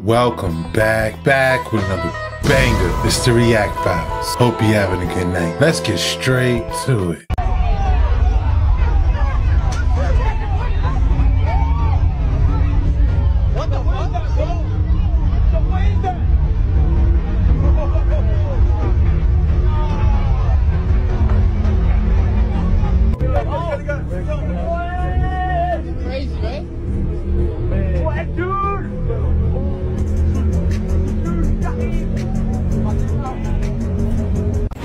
Welcome back with another banger. It's the React Files. Hope you're having a good night. Let's get straight to it.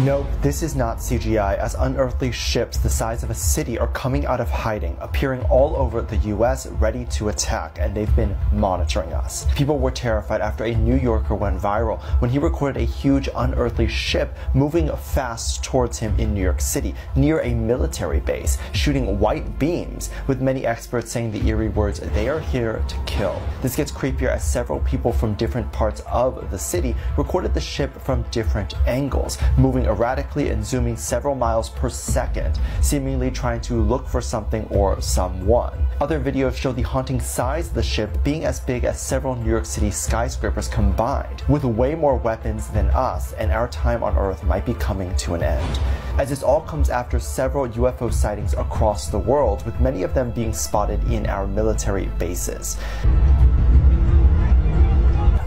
No, this is not CGI, as unearthly ships the size of a city are coming out of hiding, appearing all over the US ready to attack, and they've been monitoring us. People were terrified after a New Yorker went viral when he recorded a huge unearthly ship moving fast towards him in New York City, near a military base, shooting white beams, with many experts saying the eerie words, "They are here to kill." This gets creepier as several people from different parts of the city recorded the ship from different angles, moving erratically and zooming several miles per second, seemingly trying to look for something or someone. Other videos show the haunting size of the ship being as big as several New York City skyscrapers combined, with way more weapons than us, and our time on Earth might be coming to an end. As this all comes after several UFO sightings across the world, with many of them being spotted in our military bases.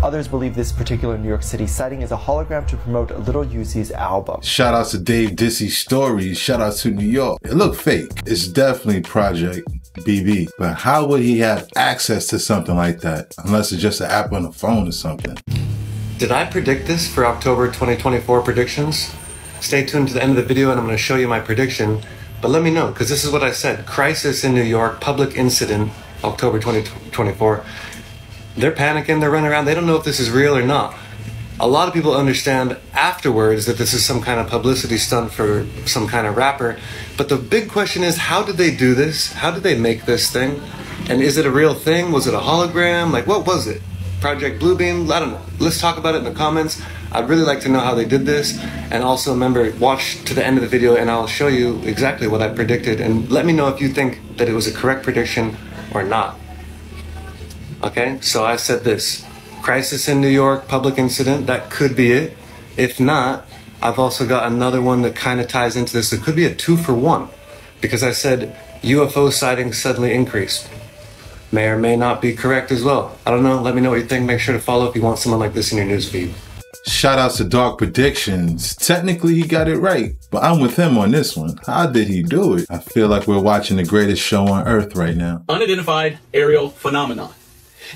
Others believe this particular New York City sighting is a hologram to promote Little Uzi's album. Shout out to Dave Dissy Stories. Shout out to New York. It looked fake. It's definitely Project BB. But how would he have access to something like that? Unless it's just an app on the phone or something. Did I predict this for October 2024 predictions? Stay tuned to the end of the video and I'm going to show you my prediction. But let me know, because this is what I said. Crisis in New York, public incident, October 2024. They're panicking, they're running around, they don't know if this is real or not. A lot of people understand afterwards that this is some kind of publicity stunt for some kind of rapper. But the big question is, how did they do this? How did they make this thing? And is it a real thing? Was it a hologram? Like, what was it? Project Bluebeam? I don't know. Let's talk about it in the comments. I'd really like to know how they did this. And also remember, watch to the end of the video and I'll show you exactly what I predicted. And let me know if you think that it was a correct prediction or not. Okay, so I said this, crisis in New York, public incident, that could be it. If not, I've also got another one that kind of ties into this. It could be a 2-for-1, because I said UFO sightings suddenly increased. May or may not be correct as well. I don't know, let me know what you think. Make sure to follow if you want someone like this in your newsfeed. Shout out to Dark Predictions. Technically he got it right, but I'm with him on this one. How did he do it? I feel like we're watching the greatest show on Earth right now. Unidentified aerial phenomenon.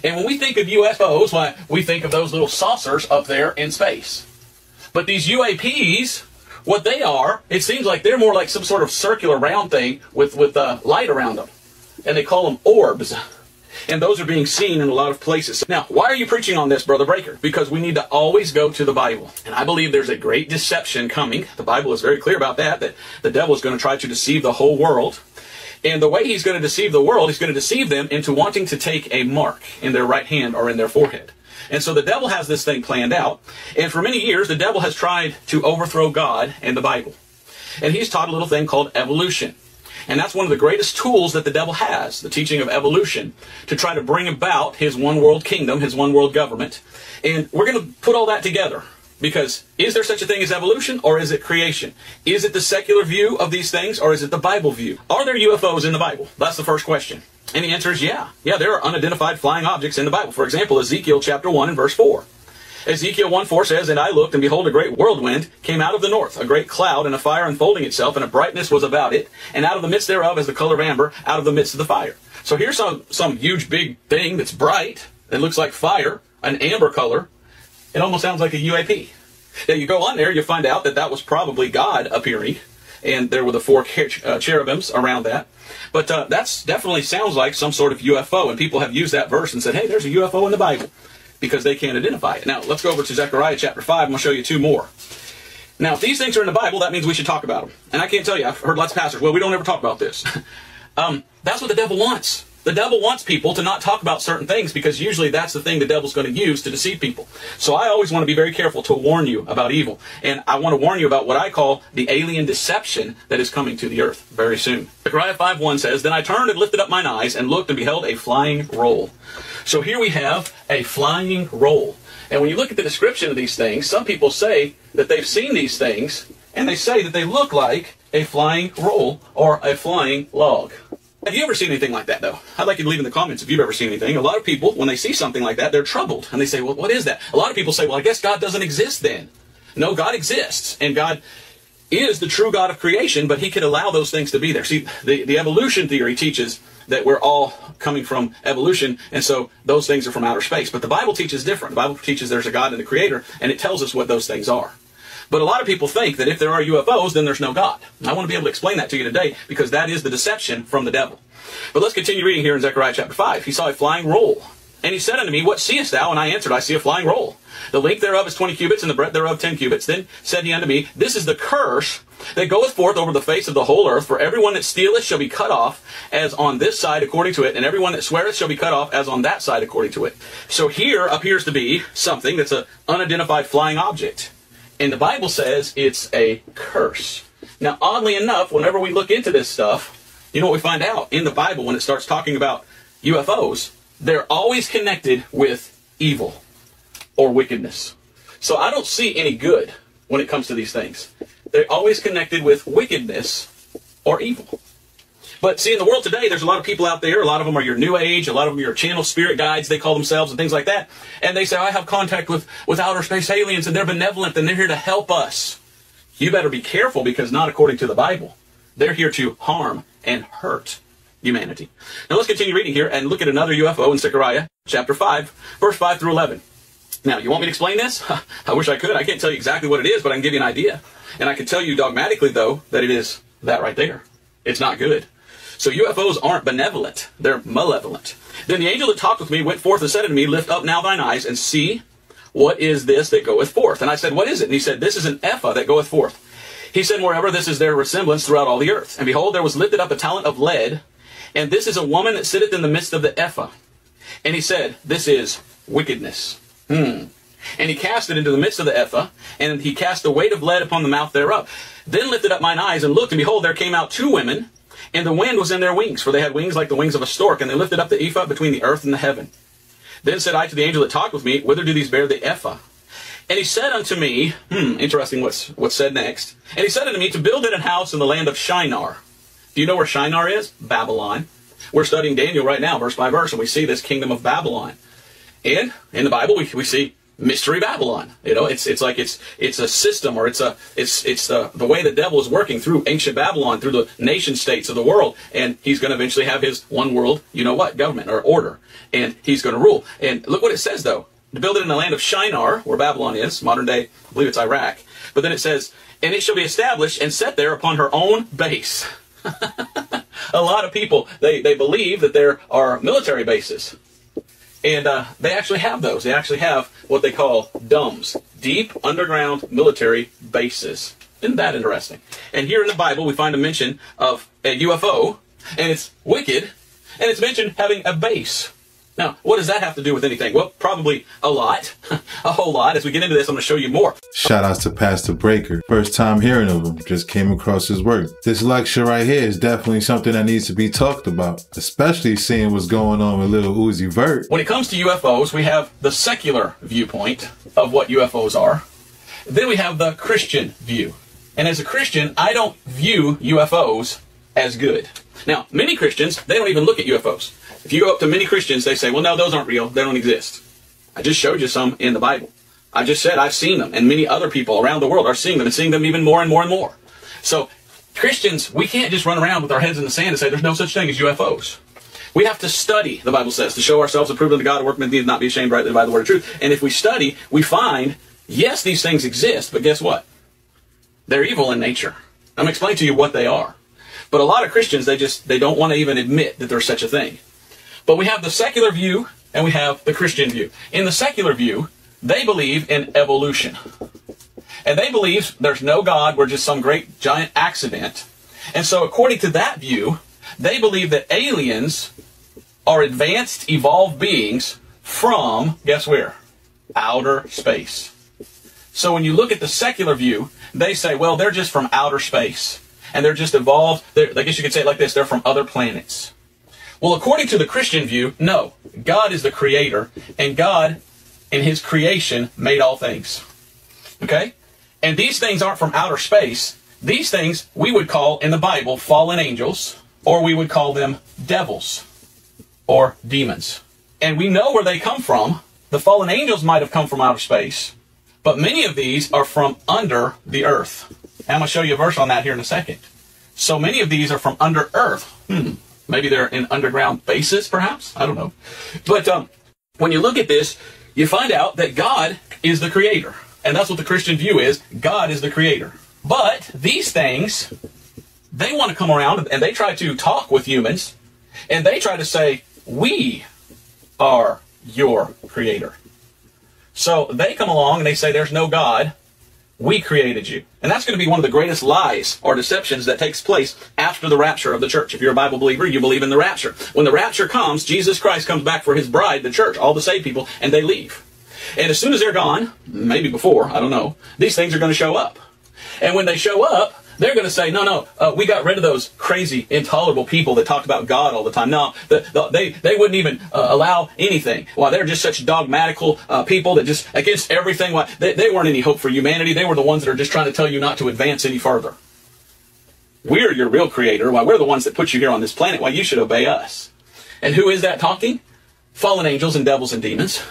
And when we think of UFOs, why, we think of those little saucers up there in space. But these UAPs, what they are, it seems like they're more like some sort of circular round thing with light around them. And they call them orbs. And those are being seen in a lot of places. Now, why are you preaching on this, Brother Breaker? Because we need to always go to the Bible. And I believe there's a great deception coming. The Bible is very clear about that the devil is going to try to deceive the whole world. And the way he's going to deceive the world, he's going to deceive them into wanting to take a mark in their right hand or in their forehead. And so the devil has this thing planned out. And for many years, the devil has tried to overthrow God and the Bible. And he's taught a little thing called evolution. And that's one of the greatest tools that the devil has, the teaching of evolution, to try to bring about his one world kingdom, his one world government. And we're going to put all that together. Because is there such a thing as evolution, or is it creation? Is it the secular view of these things, or is it the Bible view? Are there UFOs in the Bible? That's the first question. And the answer is yeah. Yeah, there are unidentified flying objects in the Bible. For example, Ezekiel chapter 1 and verse 4. Ezekiel 1:4 says, "And I looked, and behold, a great whirlwind came out of the north, a great cloud, and a fire unfolding itself, and a brightness was about it, and out of the midst thereof is the color of amber, out of the midst of the fire." So here's some huge big thing that's bright, it looks like fire, an amber color. It almost sounds like a UAP. Now you go on there, you find out that that was probably God appearing, and there were the 4 cherubims around that. But that's definitely sounds like some sort of UFO, and people have used that verse and said, hey, there's a UFO in the Bible, because they can't identify it. Now let's go over to Zechariah chapter 5, and I'll show you 2 more. Now if these things are in the Bible, that means we should talk about them. And I can't tell you, I've heard lots of pastors, well, we don't ever talk about this. That's what the devil wants. The devil wants people to not talk about certain things, because usually that's the thing the devil's going to use to deceive people. So I always want to be very careful to warn you about evil. And I want to warn you about what I call the alien deception that is coming to the earth very soon. Zechariah 5:1 says, "Then I turned and lifted up mine eyes and looked and beheld a flying roll." So here we have a flying roll. And when you look at the description of these things, some people say that they've seen these things, and they say that they look like a flying roll or a flying log. Have you ever seen anything like that, though? I'd like you to leave in the comments if you've ever seen anything. A lot of people, when they see something like that, they're troubled. And they say, well, what is that? A lot of people say, well, I guess God doesn't exist then. No, God exists. And God is the true God of creation, but he could allow those things to be there. See, the evolution theory teaches that we're all coming from evolution, and so those things are from outer space. But the Bible teaches different. The Bible teaches there's a God and a creator, and it tells us what those things are. But a lot of people think that if there are UFOs, then there's no God. And I want to be able to explain that to you today, because that is the deception from the devil. But let's continue reading here in Zechariah chapter 5. He saw a flying roll. And he said unto me, what seest thou? And I answered, I see a flying roll. The length thereof is 20 cubits, and the breadth thereof 10 cubits. Then said he unto me, this is the curse that goeth forth over the face of the whole earth. For everyone that stealeth shall be cut off, as on this side according to it, and everyone that sweareth shall be cut off, as on that side according to it. So here appears to be something that's an unidentified flying object. And the Bible says it's a curse. Now, oddly enough, whenever we look into this stuff, you know what we find out? In the Bible, when it starts talking about UFOs, they're always connected with evil or wickedness. So I don't see any good when it comes to these things. They're always connected with wickedness or evil. But see, in the world today, there's a lot of people out there. A lot of them are your New Age. A lot of them are your channel spirit guides, they call themselves, and things like that. And they say, I have contact with outer space aliens, and they're benevolent, and they're here to help us. You better be careful, because not according to the Bible. They're here to harm and hurt humanity. Now let's continue reading here and look at another UFO in Zechariah chapter 5, verse 5 through 11. Now, you want me to explain this? I wish I could. I can't tell you exactly what it is, but I can give you an idea. And I can tell you dogmatically, though, that it is that right there. It's not good. So UFOs aren't benevolent. They're malevolent. Then the angel that talked with me went forth and said unto me, lift up now thine eyes and see, what is this that goeth forth? And I said, what is it? And he said, this is an ephah that goeth forth. He said, moreover, this is their resemblance throughout all the earth. And behold, there was lifted up a talent of lead, and this is a woman that sitteth in the midst of the ephah. And he said, this is wickedness. And he cast it into the midst of the ephah, and he cast a weight of lead upon the mouth thereof. Then lifted up mine eyes, and looked, and behold, there came out two women, and the wind was in their wings, for they had wings like the wings of a stork, and they lifted up the ephah between the earth and the heaven. Then said I to the angel that talked with me, whither do these bear the ephah? And he said unto me, interesting what's said next. And he said unto me, to build it an house in the land of Shinar. Do you know where Shinar is? Babylon. We're studying Daniel right now, verse by verse, and we see this kingdom of Babylon. And in the Bible, we see Mystery Babylon. You know, it's like it's a system, or it's the way the devil is working through ancient Babylon, through the nation states of the world, and he's going to eventually have his one world, you know what, government or order, and he's going to rule. And look what it says, though. To build it in the land of Shinar, where Babylon is, modern day, I believe it's Iraq. But then it says, and it shall be established and set there upon her own base. A lot of people, they believe that there are military bases. And they actually have those. They actually have what they call DUMBs, deep underground military bases. Isn't that interesting? And here in the Bible, we find a mention of a UFO, and it's wicked, and it's mentioned having a base. Now, what does that have to do with anything? Well, probably a lot, a whole lot. As we get into this, I'm going to show you more. Shout outs to Pastor Breaker. First time hearing of him, just came across his work. This lecture right here is definitely something that needs to be talked about, especially seeing what's going on with little Uzi Vert. When it comes to UFOs, we have the secular viewpoint of what UFOs are. Then we have the Christian view. And as a Christian, I don't view UFOs as good. Now, many Christians, they don't even look at UFOs. If you go up to many Christians, they say, well, no, those aren't real. They don't exist. I just showed you some in the Bible. I just said I've seen them, and many other people around the world are seeing them, and seeing them even more and more and more. So Christians, we can't just run around with our heads in the sand and say there's no such thing as UFOs. We have to study, the Bible says, to show ourselves approved unto God, a workman need not be ashamed, rightly by the word of truth. And if we study, we find, yes, these things exist, but guess what? They're evil in nature. I'm going to explain to you what they are. But a lot of Christians, they don't want to even admit that there's such a thing. But we have the secular view, and we have the Christian view. In the secular view, they believe in evolution. And they believe there's no God, we're just some great giant accident. And so according to that view, they believe that aliens are advanced, evolved beings from, guess where? Outer space. So when you look at the secular view, they say, well, they're just from outer space. And they're just evolved, I guess you could say it like this, they're from other planets. Well, according to the Christian view, no. God is the creator, and God, in his creation, made all things. Okay? And these things aren't from outer space. These things we would call, in the Bible, fallen angels, or we would call them devils, or demons. And we know where they come from. The fallen angels might have come from outer space, but many of these are from under the earth. And I'm going to show you a verse on that here in a second. So many of these are from under earth. Maybe they're in underground bases, perhaps? I don't know. But when you look at this, you find out that God is the creator. And that's what the Christian view is. God is the creator. But these things, they want to come around and they try to talk with humans. And they try to say, we are your creator. So they come along and they say, there's no God. We created you. And that's going to be one of the greatest lies or deceptions that takes place after the rapture of the church. If you're a Bible believer, you believe in the rapture. When the rapture comes, Jesus Christ comes back for his bride, the church, all the saved people, and they leave. And as soon as they're gone, maybe before, I don't know, these things are going to show up. And when they show up, they're going to say, no, we got rid of those crazy, intolerable people that talk about God all the time. No, they wouldn't even allow anything. Why, they're just such dogmatical people that just against everything. Why, they weren't any hope for humanity. They were the ones that are just trying to tell you not to advance any further. We're your real creator. Why, we're the ones that put you here on this planet. Why, you should obey us. And who is that talking? Fallen angels and devils and demons.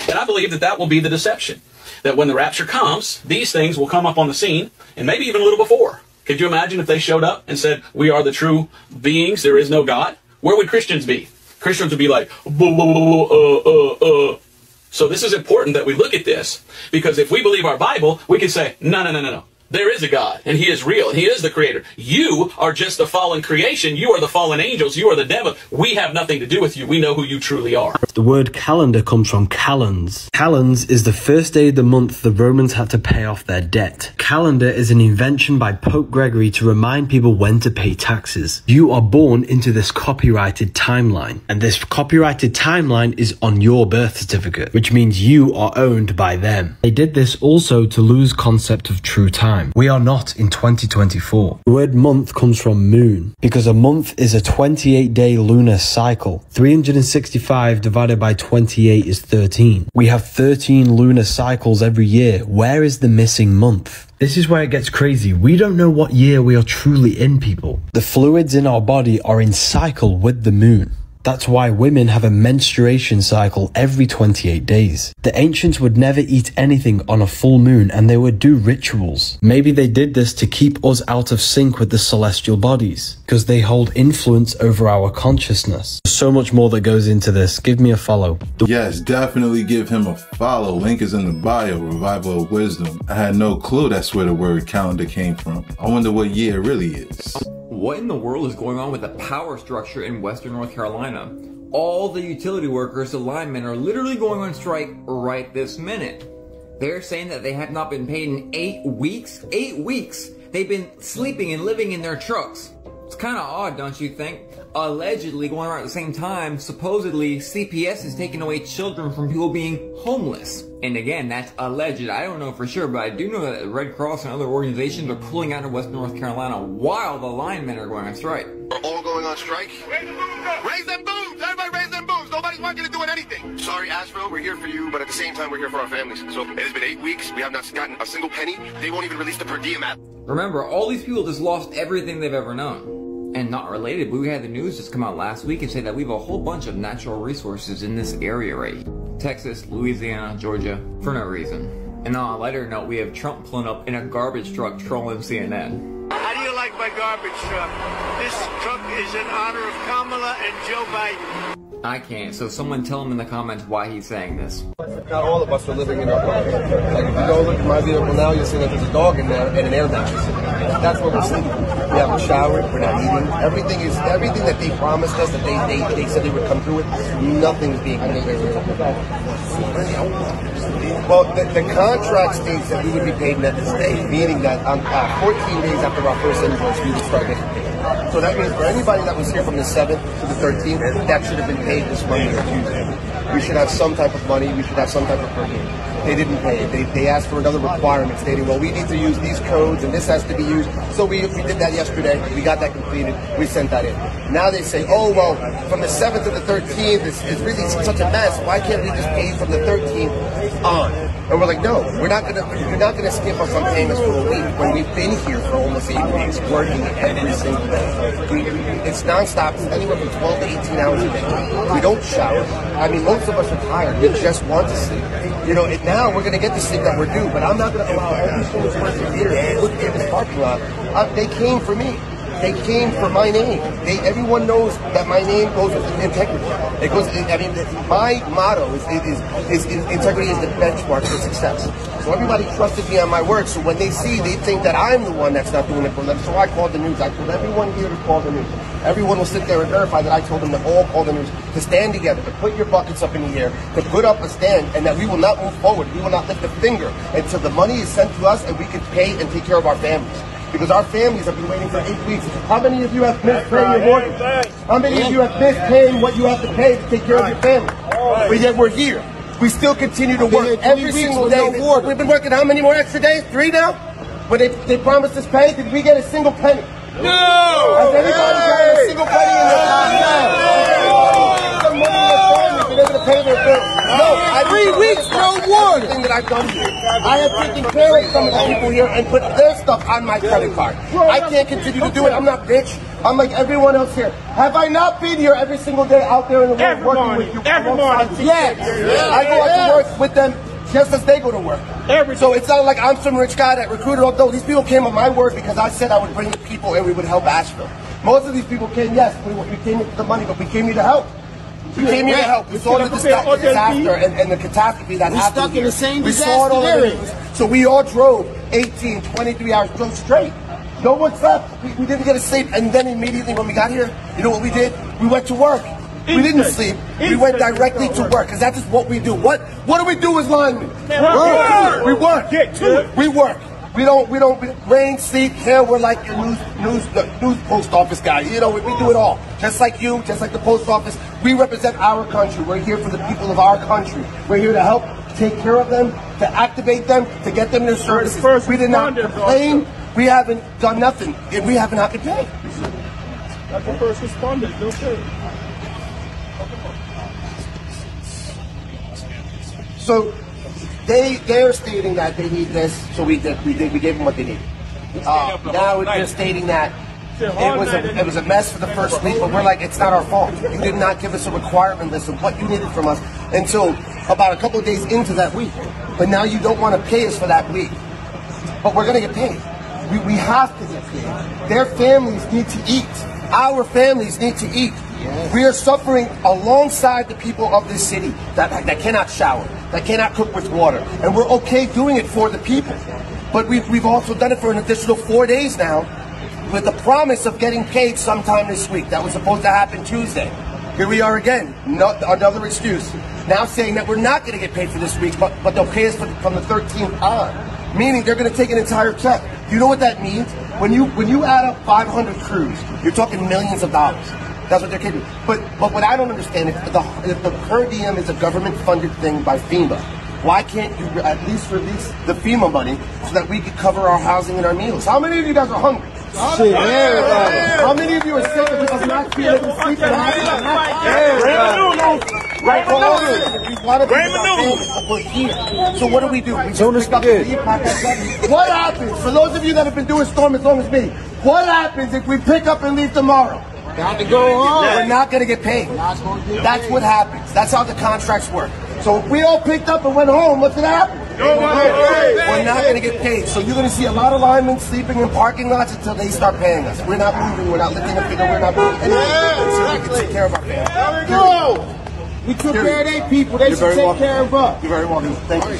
And I believe that that will be the deception. That when the rapture comes, these things will come up on the scene, and maybe even a little before. Could you imagine if they showed up and said, we are the true beings, there is no God? Where would Christians be? Christians would be like, So this is important that we look at this, because if we believe our Bible, we can say, no. There is a God, and he is real, and he is the creator. You are just the fallen creation. You are the fallen angels. You are the devil. We have nothing to do with you. We know who you truly are. The word calendar comes from calends. Calends is the first day of the month the Romans had to pay off their debt. Calendar is an invention by Pope Gregory to remind people when to pay taxes. You are born into this copyrighted timeline, and this copyrighted timeline is on your birth certificate, which means you are owned by them. They did this also to lose concept of true time. We are not in 2024. The word month comes from moon, because a month is a 28-day lunar cycle. 365 divided by 28 is 13. We have 13 lunar cycles every year. Where is the missing month? This is where it gets crazy. We don't know what year we are truly in, people. The fluids in our body are in cycle with the moon. That's why women have a menstruation cycle every 28 days. The ancients would never eat anything on a full moon, and they would do rituals. Maybe they did this to keep us out of sync with the celestial bodies, because they hold influence over our consciousness. So much more that goes into this. Give me a follow. Yes, definitely give him a follow. Link is in the bio, Revival of Wisdom. I had no clue that's where the word calendar came from. I wonder what year it really is. What in the world is going on with the power structure in Western North Carolina? All the utility workers, the linemen, are literally going on strike right this minute. They're saying that they have not been paid in 8 weeks. 8 weeks! They've been sleeping and living in their trucks. It's kind of odd, don't you think? Allegedly, going around at the same time, supposedly CPS is taking away children from people being homeless. And again, that's alleged. I don't know for sure, but I do know that the Red Cross and other organizations are pulling out of Western North Carolina while the linemen are going on strike. We're all going on strike? Raise the booms up! Raise them booms! Everybody raise them booms! Nobody's wanting to do anything! Sorry, Asheville, we're here for you, but at the same time, we're here for our families. So it has been 8 weeks. We have not gotten a single penny. They won't even release the per diem app. Remember, all these people just lost everything they've ever known. And not related, but we had the news just come out last week and say that we have a whole bunch of natural resources in this area right here. Texas, Louisiana, Georgia, for no reason. And on a lighter note, we have Trump pulling up in a garbage truck trolling CNN. How do you like my garbage truck? This truck is in honor of Kamala and Joe Biden. I can't, so someone tell him in the comments why he's saying this. Not all of us are living in our cars. Like if you go look at my vehicle now, you'll see that there's a dog in there and an air mattress. That's what we're sleeping. We haven't showered, we're not eating. Everything that they promised us, that they said they would come through with, nothing's being delivered. Well, the contract states that we would be paid net this day, meaning that on 14 days after our first invoice, we would start getting paid. So that means for anybody that was here from the 7th to the 13th, that should have been paid this Monday or Tuesday. We should have some type of money, we should have some type of per diem. They didn't pay it. They asked for another requirement stating, well, we need to use these codes and this has to be used. So we did that yesterday. We got that completed. We sent that in. Now they say, oh, well, from the 7th to the 13th, it's really such a mess. Why can't we just pay from the 13th on? And we're like, no, you're not gonna skip us on paying us for a week when we've been here for almost 8 weeks, working every single day. It's nonstop. It's anywhere from 12 to 18 hours a day. We don't shower. I mean, most of us are tired. We just want to sleep. You know, now we're gonna get the sleep that we're due, but I'm not gonna allow every single person here to look at this parking lot. They came for me. They came for my name. Everyone knows that my name goes with integrity. It goes. I mean, my motto is integrity is the benchmark for success. So everybody trusted me on my word. So when they see, they think that I'm the one that's not doing it for them. So I called the news. I told everyone here to call the news. Everyone will sit there and verify that I told them to all call the news, to stand together, to put your buckets up in the air, to put up a stand, and that we will not move forward. We will not lift a finger until the money is sent to us and we can pay and take care of our families. Because our families have been waiting for 8 weeks. How many of you have missed paying your mortgage? How many of you have missed paying what you have to pay to take care of your family? But yet we're here. We still continue to work every single day. We've been working how many more extra days? 3 now? When they promised us pay, did we get a single penny? No! Has anybody got a single penny in their pay their bills? No, 3 weeks, no water. Thing that I've done here, I have taken care of some of the people here and put their stuff on my credit card. I can't continue to do it. I'm not rich. I'm like everyone else here. Have I not been here every single day out there in the world working with you? Every morning. Yes. I go out to work with them just as they go to work. So it's not like I'm some rich guy that recruited. Although these people came on my word because I said I would bring the people and we would help Asheville. Most of these people came, yes, we came here for the money, but we came here to help. We came here to help. We saw the disaster and the catastrophe that happened. Stuck in the same disaster. We saw it all in the news. So we all drove 18, 23 hours, drove straight. No one slept. We didn't get a sleep. And then immediately when we got here, you know what we did? We went to work. We didn't sleep. We went directly to work because that's just what we do. What do we do as linemen? We work. We work. We don't rain, sleep, hair. We're like your news post office guy. You know, we do it all. Just like you, just like the post office. We represent our country. We're here for the people of our country. We're here to help take care of them, to activate them, to get them their services. We did not complain. We haven't done nothing. And we haven't had to pay. That's the first responders. No pay. So they're stating that they need this, so we gave them what they needed. Now they're stating that it was a mess for the first week, but we're like, it's not our fault. You did not give us a requirement list of what you needed from us until about a couple of days into that week. But now you don't want to pay us for that week. But we're going to get paid. We have to get paid. Their families need to eat. Our families need to eat. Yes. We are suffering alongside the people of this city that cannot shower, that cannot cook with water. And we're okay doing it for the people. But we've also done it for an additional 4 days now with the promise of getting paid sometime this week. That was supposed to happen Tuesday. Here we are again, another excuse. Now saying that we're not going to get paid for this week, but they'll pay us from the 13th on. Meaning they're going to take an entire check. Do you know what that means? When you add up 500 crews, you're talking millions of dollars. That's what they're capable. But what I don't understand is if the per diem is a government-funded thing by FEMA, why can't you at least release the FEMA money so that we can cover our housing and our meals? How many of you guys are hungry? Shit, everybody. How many of you are sick because not being able to sleep in we're here. So what do? We just pick up the leave package. What happens? For those of you that have been doing Storm as long as me, what happens if we pick up and leave tomorrow? Got to go home. We're not going to get paid. That's what happens. That's how the contracts work. So if we all picked up and went home, what's going to happen? We're not going to get paid. So you're going to see a lot of linemen sleeping in parking lots until they start paying us. We're not moving. We're not lifting a finger. We're not moving anything until we can take care of our families. There we go. We took care of their people. They should take care of us. You're very welcome. Thank you.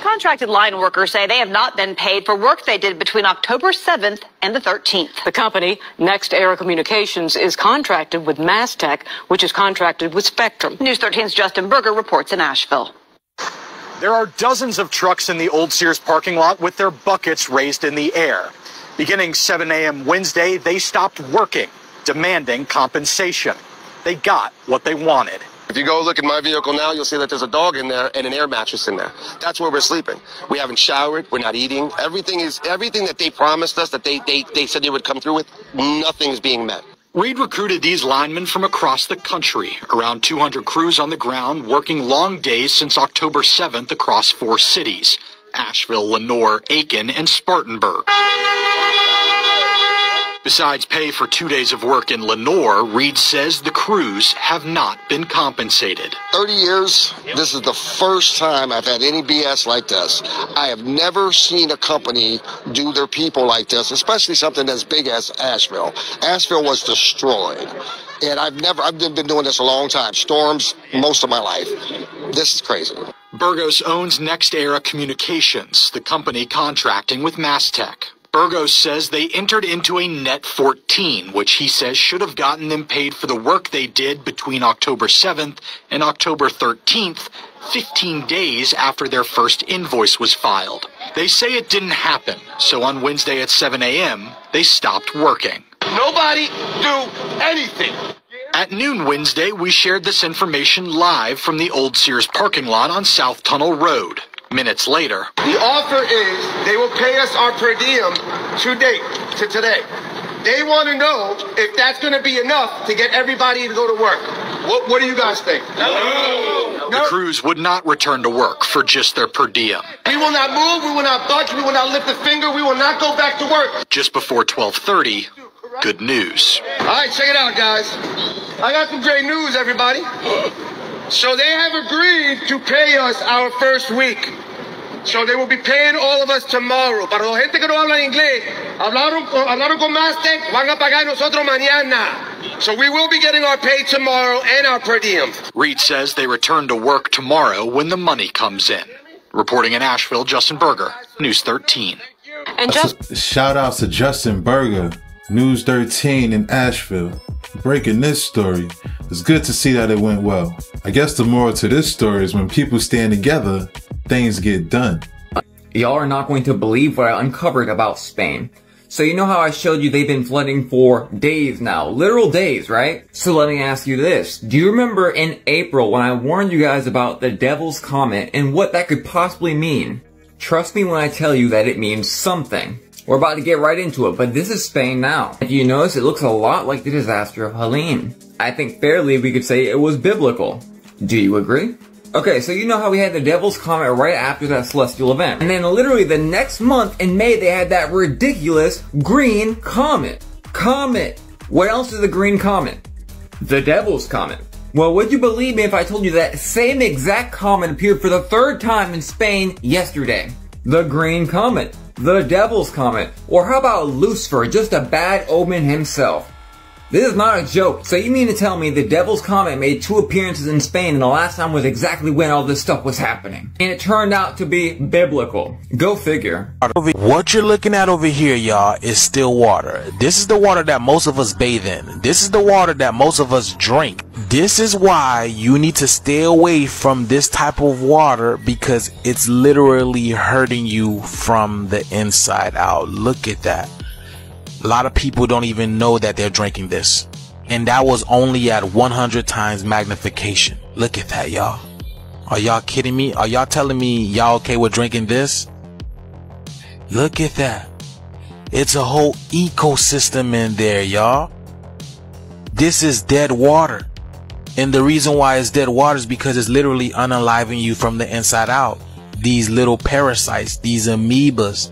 Contracted line workers say they have not been paid for work they did between October 7th and the 13th. The company, Next Era Communications, is contracted with Mastech, which is contracted with Spectrum. News 13's Justin Berger reports in Asheville. There are dozens of trucks in the old Sears parking lot with their buckets raised in the air. Beginning 7 a.m. Wednesday, they stopped working, demanding compensation. They got what they wanted. If you go look at my vehicle now, you'll see that there's a dog in there and an air mattress in there. That's where we're sleeping. We haven't showered. We're not eating. Everything that they promised us, that they said they would come through with, nothing is being met. Reed recruited these linemen from across the country, around 200 crews on the ground, working long days since October 7th across 4 cities: Asheville, Lenoir, Aiken, and Spartanburg. Besides pay for 2 days of work in Lenoir, Reed says the crews have not been compensated. 30 years, this is the first time I've had any BS like this. I have never seen a company do their people like this, especially something as big as Asheville. Asheville was destroyed. And I've been doing this a long time. Storms, most of my life. This is crazy. Burgos owns Next Era Communications, the company contracting with Mastech. Burgos says they entered into a net 14, which he says should have gotten them paid for the work they did between October 7th and October 13th, 15 days after their first invoice was filed. They say it didn't happen, so on Wednesday at 7 a.m., they stopped working. Nobody do anything. At noon Wednesday, we shared this information live from the old Sears parking lot on South Tunnel Road. Minutes later, the offer is they will pay us our per diem to today. They want to know if that's going to be enough to get everybody to go to work. What do you guys think? No. The crews would not return to work for just their per diem. We will not move. We will not budge. We will not lift a finger. We will not go back to work. Just before 12:30, good news. All right, check it out, guys. I got some great news, everybody. So they have agreed to pay us our first week. So they will be paying all of us tomorrow. Para la gente que no habla inglés, hablaron con Mastech, van a pagar nosotros mañana. So we will be getting our pay tomorrow and our per diem. Reed says they return to work tomorrow when the money comes in. Reporting in Asheville, Justin Berger, News 13. And Shout outs to Justin Berger, News 13 in Asheville. Breaking this story. It's good to see that it went well. I guess the moral to this story is when people stand together, things get done. Y'all are not going to believe what I uncovered about Spain. So you know how I showed you they've been flooding for days now, literal days, right? So let me ask you this. Do you remember in April when I warned you guys about the Devil's Comet and what that could possibly mean? Trust me when I tell you that it means something. We're about to get right into it, but this is Spain now. If you notice, it looks a lot like the disaster of Helene. I think fairly we could say it was biblical. Do you agree? Okay, so you know how we had the Devil's Comet right after that celestial event. And then literally the next month in May, they had that ridiculous green comet. What else is a green comet? The Devil's Comet. Well, would you believe me if I told you that same exact comet appeared for the 3rd time in Spain yesterday? The green comet. The Devil's Comet. Or how about Lucifer, just a bad omen himself? This is not a joke. So you mean to tell me the Devil's Comet made 2 appearances in Spain and the last time was exactly when all this stuff was happening? And it turned out to be biblical. Go figure. What you're looking at over here, y'all, is still water. This is the water that most of us bathe in. This is the water that most of us drink. This is why you need to stay away from this type of water, because it's literally hurting you from the inside out. Look at that. A lot of people don't even know that they're drinking this. And that was only at 100 times magnification. Look at that, y'all. Are y'all kidding me? Are y'all telling me y'all okay with drinking this? Look at that. It's a whole ecosystem in there, y'all. This is dead water. And the reason why it's dead water is because it's literally unaliving you from the inside out. These little parasites, these amoebas,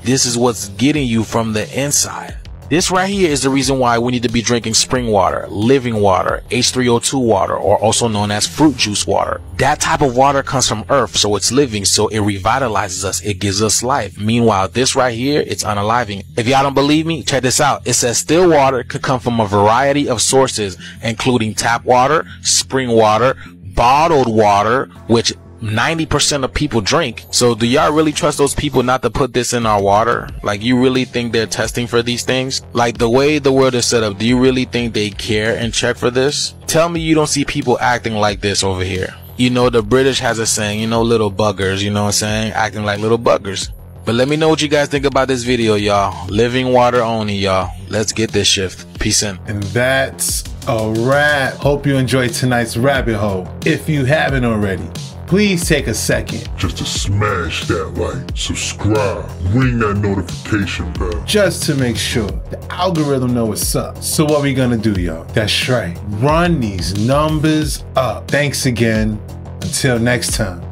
this is what's getting you from the inside. This right here is the reason why we need to be drinking spring water, living water, H3O2 water, or also known as fruit juice water. That type of water comes from earth, so it's living, so it revitalizes us, it gives us life. Meanwhile, this right here, it's unaliving. If y'all don't believe me, check this out. It says still water could come from a variety of sources, including tap water, spring water, bottled water, which 90% of people drink. So do y'all really trust those people not to put this in our water? Like, you really think they're testing for these things? Like, the way the world is set up, do you really think they care and check for this? Tell me you don't see people acting like this over here. You know, the British has a saying, you know, little buggers, you know what I'm saying? Acting like little buggers. But let me know what you guys think about this video, y'all. Living water only, y'all. Let's get this shift. Peace in. And that's a wrap. Hope you enjoyed tonight's rabbit hole. If you haven't already, please take a second just to smash that like, subscribe, ring that notification bell, just to make sure the algorithm know what's up. So what we gonna do, y'all? That's right, run these numbers up. Thanks again. Until next time.